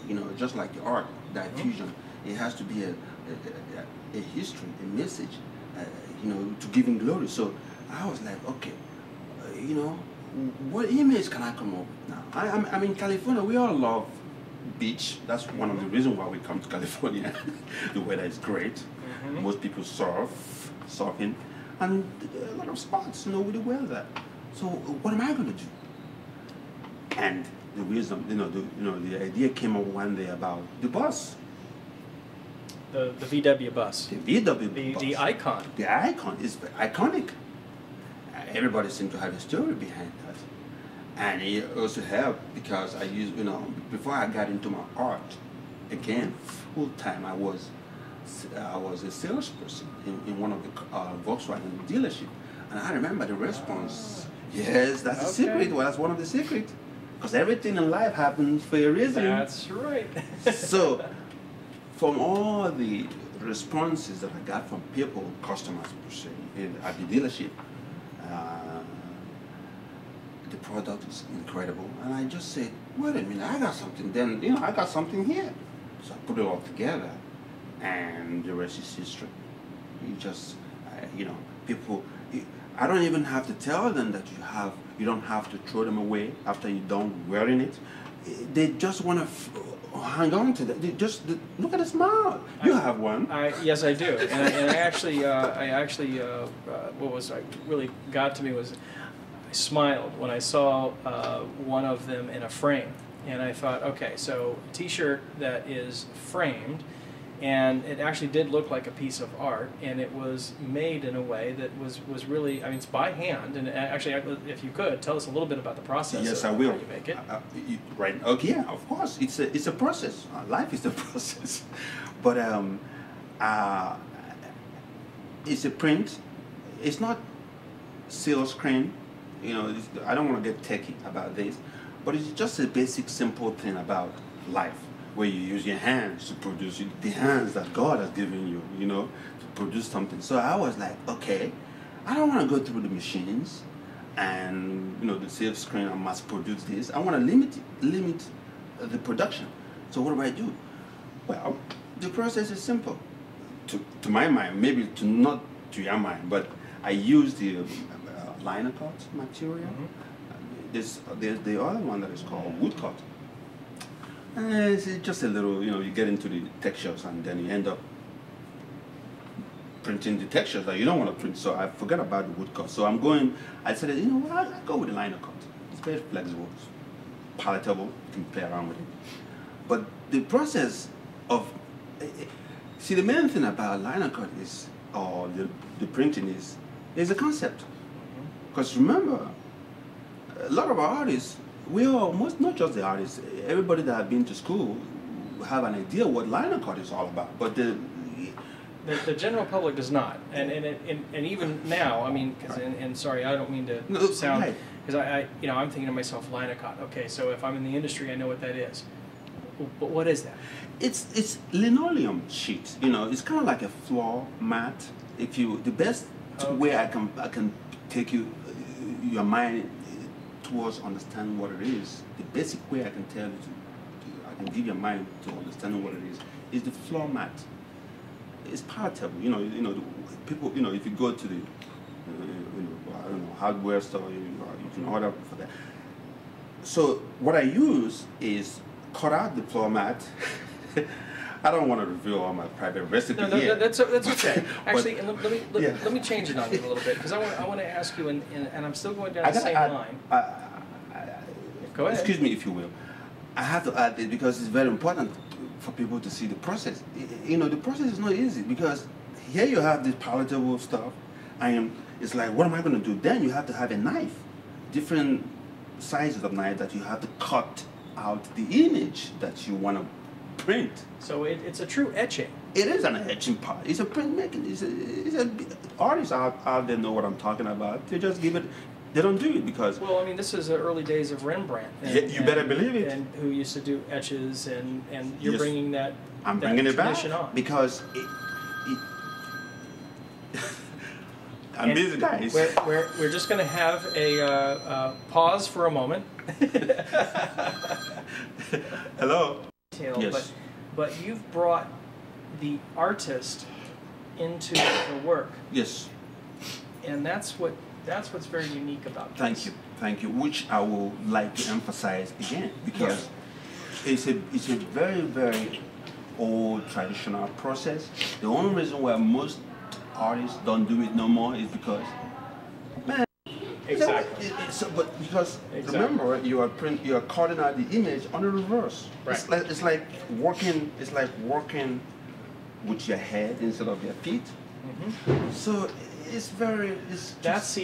You know, just like the art, diffusion. It has to be a history, a message, you know, to give him glory. So I was like, okay, you know, what image can I come up with now? I'm in California. We all love beach. That's one of the reasons why we come to California. The weather is great. Most people surfing, and a lot of spots, you know, with the weather. So what am I going to do? And the reason, the idea came up one day about the bus. The VW bus. The VW bus. The icon. The icon is iconic. Everybody seems to have a story behind that. And it also helped because I used, before I got into my art, again, full time, I was a salesperson in one of the Volkswagen dealership. And I remember the response. Yes, that's the secret. Well, that's one of the secrets. Because everything in life happens for a reason. That's right. So, from all the responses that I got from people, customers per se, at the dealership, the product is incredible. And I just said, wait a minute, I got something. Then, I got something here. So I put it all together, and the rest is history. You just, people, I don't even have to tell them that you don't have to throw them away after you're done wearing it. They just want to hang on to that. Look at the smile. You have one. Yes, I do. And I actually, what really got to me was I smiled when I saw one of them in a frame. And I thought, okay, so a T-shirt that is framed, and it actually did look like a piece of art, and it was made in a way that was really, I mean, it's by hand. And actually, if you could, tell us a little bit about the process. Yes, of I will. How you make it. Right. Okay, yeah, of course. It's a process. Life is a process. But it's a print. It's not seal screen. I don't want to get techy about this, but it's just a basic, simple thing about life, where you use your hands to produce the hands that God has given you, to produce something. So I was like, okay, I don't want to go through the machines and, the silk screen and mass produce this. I want to limit the production. So what do? Well, the process is simple. To my mind, maybe not to your mind, but I use the liner cut material. There's the other one that is called wood cut. It's just a little, you get into the textures, and then you end up printing the textures that you don't want to print. So I forgot about the wood cut. So I said, I'll go with the liner cut. It's very flexible, it's palatable, you can play around with it. But the process of, see, the main thing about liner cut is, or the printing is a concept. Because remember, a lot of our artists, not just the artists, everybody that have been to school have an idea what liner cut is all about. But the general public does not, and even now, I mean, and sorry, I don't mean to sound, because I'm thinking to myself, liner cut. Okay, so if I'm in the industry, I know what that is. But what is that? It's linoleum sheet. It's kind of like a floor mat. The best way I can take your mind towards understanding what it is, the basic way I can tell you I can give your mind to understanding what it is the floor mat. It's palatable. People. If you go to the, I don't know, hardware store, you can order for that. So what I use is cut out the floor mat. I don't want to reveal all my private recipe here. That's okay. Actually, let me change it on you a little bit, because I want to ask you, and I'm still going down the same line. Go ahead. Excuse me, if you will. I have to add this because it's very important for people to see the process. The process is not easy, because here you have this palatable stuff, and it's like, what am I going to do? Then you have to have a knife, different sizes of knife that you have to cut out the image that you want to print. So it's a true etching. It is an etching part. It's a printmaking. Artists out there know what I'm talking about. They just give it. They don't do it because. Well, I mean, this is the early days of Rembrandt. You better believe it. And who used to do etches, and you're bringing that. I'm bringing it back on. because I'm busy, guys. We're just going to have a pause for a moment. Hello. detail, Yes. but you've brought the artist into the work, Yes. and that's what's very unique about this. Thank you. Which I would like to emphasize again, because it's a very, very old traditional process. The only reason why most artists don't do it no more is because, man, Exactly. but because Exactly. remember, you are cutting out the image on the reverse. Right. It's like working with your head instead of your feet. Mm-hmm. So it's very That's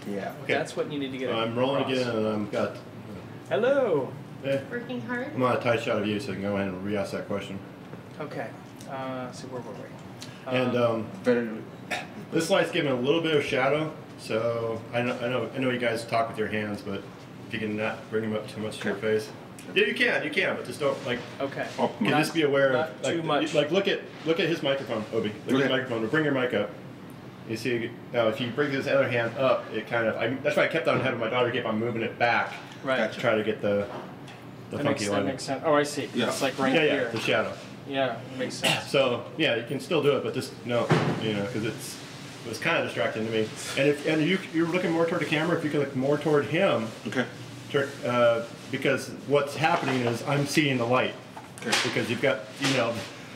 yeah. Okay. that's what you need to get. I'm rolling across. again, and I'm got. Hello. Working hard? I'm on a tight shot of you, so you can go ahead and re-ask that question. Okay. So where were we? And Very this light's giving a little bit of shadow, so I know you guys talk with your hands, but if you can not bring them up too much to your face. Yeah, you can, but just don't like. Okay. Can just be aware not of like, too much. Like look at his microphone, Obi. Look at his microphone. Bring your mic up. You see now, if you bring this other hand up, it kind of. That's why I kept on having my daughter keep on moving it back Right. to try to get the That funky makes lighting. sense. Oh, I see. Yeah. It's like right Yeah, here. the shadow. Yeah, it makes sense. So yeah, you can still do it, but just no, because it was kind of distracting to me. And you're looking more toward the camera, if you can look more toward him, okay. because what's happening is I'm seeing the light, because you've got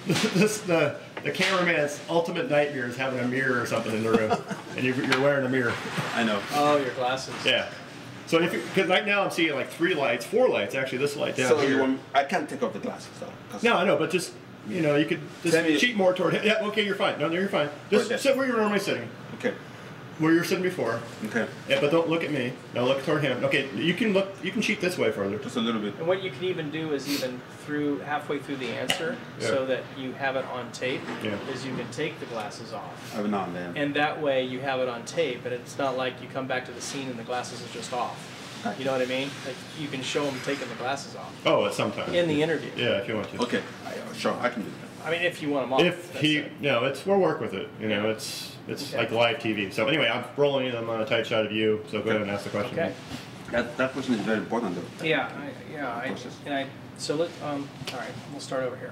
the cameraman's ultimate nightmare is having a mirror or something in the room, and you're wearing a mirror. I know. Oh, your glasses. Yeah. So because right now I'm seeing like 4 lights actually. This light down So here. I can't take off the glasses though. 'Cause- No, I know, but just you could just Let me- cheat more toward him. Yeah, okay, you're fine. No, you're fine. Just Right there. sit where you're normally sitting, Okay. where you were sitting before. Okay. Yeah, but don't look at me. No, look toward him. Okay, you can cheat this way further. Just a little bit. And what you can even do is even halfway through the answer, so that you have it on tape, is you can take the glasses off. Every now and then. And that way you have it on tape, and it's not like you come back to the scene and the glasses are just off. You know what I mean? Like you can show them taking the glasses off Oh, at some time. in the interview. Yeah, if you want to. Okay. Sure, I can do that. I mean, if you want them off. If that's he, it. we'll work with it. It's Okay. like live TV. So anyway, I'm rolling in. I'm on a tight shot of you. So go ahead and ask the question. Okay. That question is very important though. Process. So all right, we'll start over here.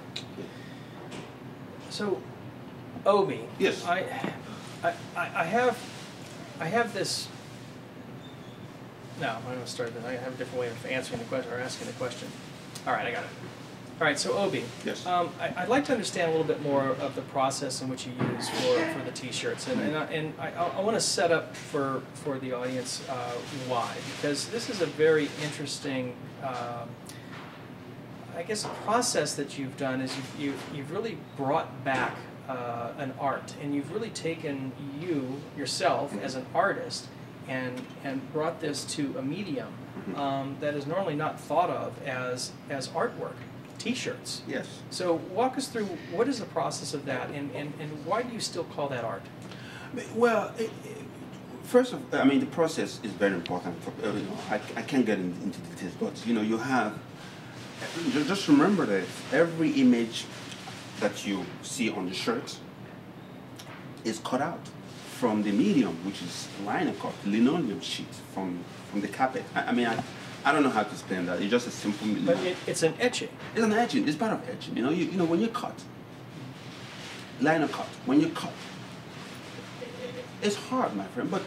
So, Obi. Yes. I have this. No, I'm going to start this. I have a different way of answering the question or asking the question. All right, I got it. All right, so Obi. Yes. I'd like to understand a little bit more of the process in which you use for the T-shirts, and I want to set up for the audience why, because this is a very interesting. I guess a process that you've done is you've really brought back an art, and you've really taken yourself as an artist and brought this to a medium that is normally not thought of as artwork, T-shirts. Yes. So walk us through what is the process of that, and why do you still call that art? Well, first of all, the process is very important. I can't get into details, but you have. Just remember that every image that you see on the shirt is cut out from the medium, which is liner cut, linoleum sheet from the carpet. I don't know how to explain that. It's just a simple. But it's an etching. It's an etching. It's part of etching. You know when you cut, liner cut. When you cut, it's hard, my friend. But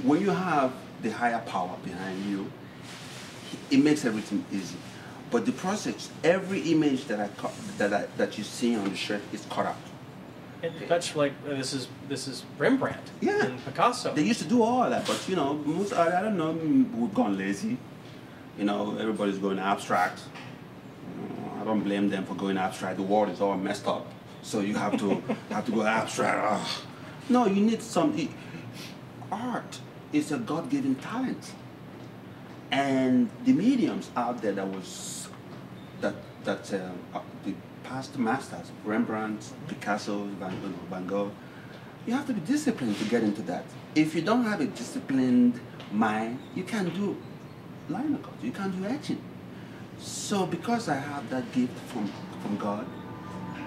when you have the higher power behind you, it makes everything easy. But the process, every image that I cut, that you see on the shirt is cut out. And that's like this is Rembrandt and Picasso. They used to do all that, but most I don't know, we've gone lazy. Everybody's going abstract. I don't blame them for going abstract. The world is all messed up, so you have to go abstract. No, you need some. Art is a God-given talent, and the mediums out there the past masters, Rembrandt, Picasso, Van Gogh, you have to be disciplined to get into that. If you don't have a disciplined mind, you can't do liner cut, you can't do etching. So because I have that gift from God,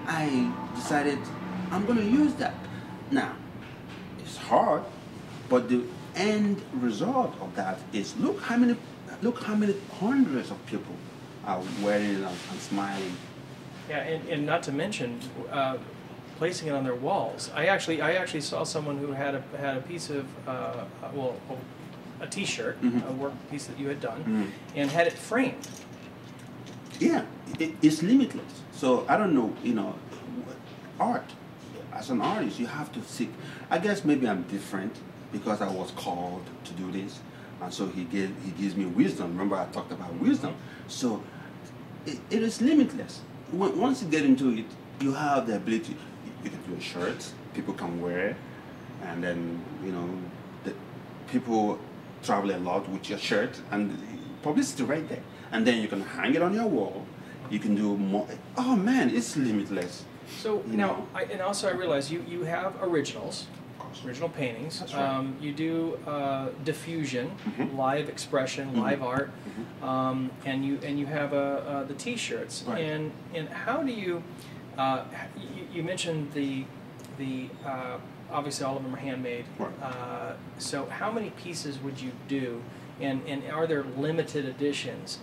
I decided I'm going to use that. Now, it's hard, but the end result of that is look how many hundreds of people are wearing it and smiling. Yeah, and not to mention placing it on their walls. I actually saw someone who had a piece of a T-shirt, a work piece that you had done, and had it framed. Yeah, it's limitless. So I don't know, art. As an artist, you have to seek. I guess maybe I'm different because I was called to do this, and so he gives me wisdom. Remember, I talked about wisdom. So it is limitless. Once you get into it, you have the ability. You can do a shirt, people can wear it, and then the people travel a lot with your shirt, and publicity right there. And then you can hang it on your wall. You can do more. Oh man, it's limitless. So now, I realize you have originals, original paintings. That's right. You do diffusion, live expression, live art, and you have the T-shirts. Right. And how do you? You mentioned the obviously all of them are handmade. Right. So how many pieces would you do, and are there limited editions?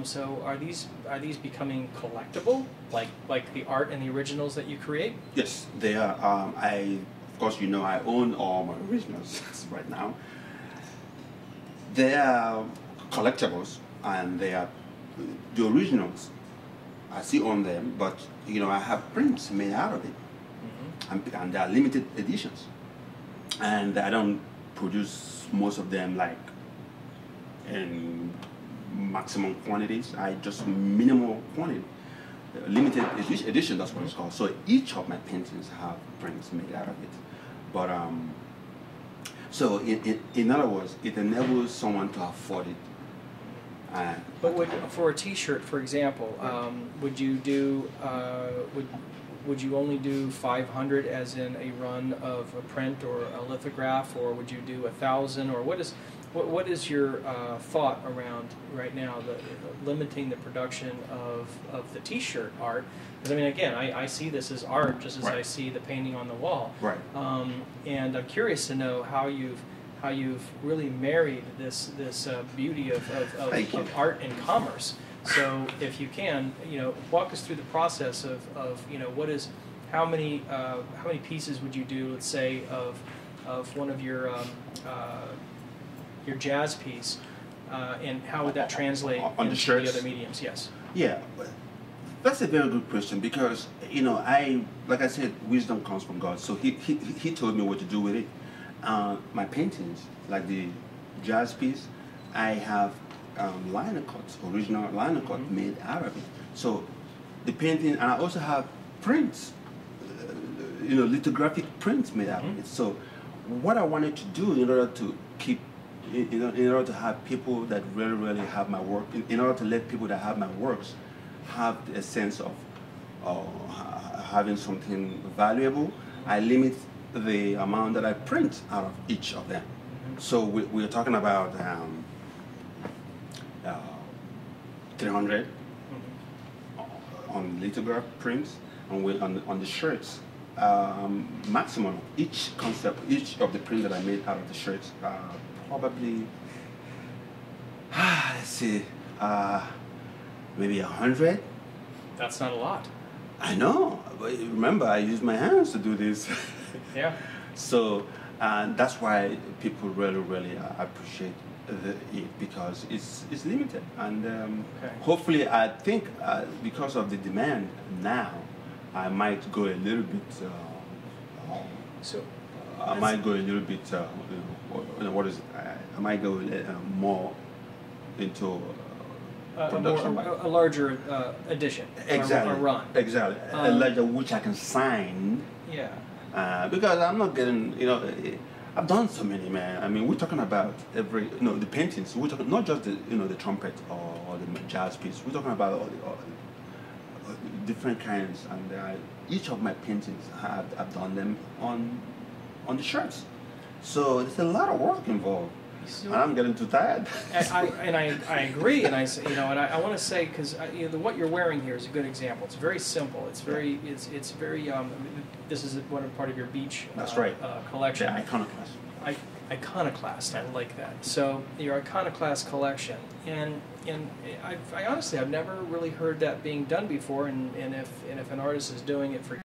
So are these becoming collectible, like the art and the originals that you create? Yes, they are. Of course, I own all my originals right now. They are collectibles, and they are the originals. I still own them, but I have prints made out of it, and they are limited editions. And I don't produce most of them like in maximum quantities. I just minimal quantity, limited edition. That's what it's called. So each of my paintings have prints made out of it. But so in other words, it enables someone to afford it. But for a T-shirt, for example, would you do would you only do 500 as in a run of a print or a lithograph, or would you do 1,000, or what is your thought around right now limiting the production of the T-shirt art? Because I mean, again, I see this as art just as I see the painting on the wall. Right. And I'm curious to know how you've really married this beauty of art and commerce. So if you can, walk us through the process of how many pieces would you do, let's say, of one of your jazz piece, and how would that translate on into the other mediums? Yes. Yeah, that's a very good question because like I said, wisdom comes from God. So he told me what to do with it. My paintings, like the jazz piece, I have liner cuts, original liner cut made out of it. So the painting, and I also have prints, lithographic prints made out of it. So what I wanted to do in order to keep, in order to have people that really have my work, in order to let people that have my works have a sense of having something valuable, I limit the amount that I print out of each of them. So we're talking about 300 on lithograph prints, and on the shirts. Maximum each of the prints that I made out of the shirts, probably let's see, maybe 100. That's not a lot. I know, but remember, I use my hands to do this. Yeah. So that's why people really appreciate it, because it's limited, and hopefully, I think because of the demand now, I might go a little bit. I might go a little bit. What is it? I might go more into production, a larger edition, exactly, or run, exactly, a larger which I can sign. Yeah. Because I'm not getting, I've done so many, man. I mean, we're talking about the paintings. We're talking not just the trumpet or the jazz piece. We're talking about all the different kinds, and each of my paintings I've done them on the shirts. So there's a lot of work involved, and I'm getting too tired. I agree, and I want to say, because what you're wearing here is a good example. It's very simple. It's very this is part of your beach. That's right. Collection. The iconoclast. iconoclast. I like that. So your iconoclast collection, and I honestly, I've never really heard that being done before. And if an artist is doing it for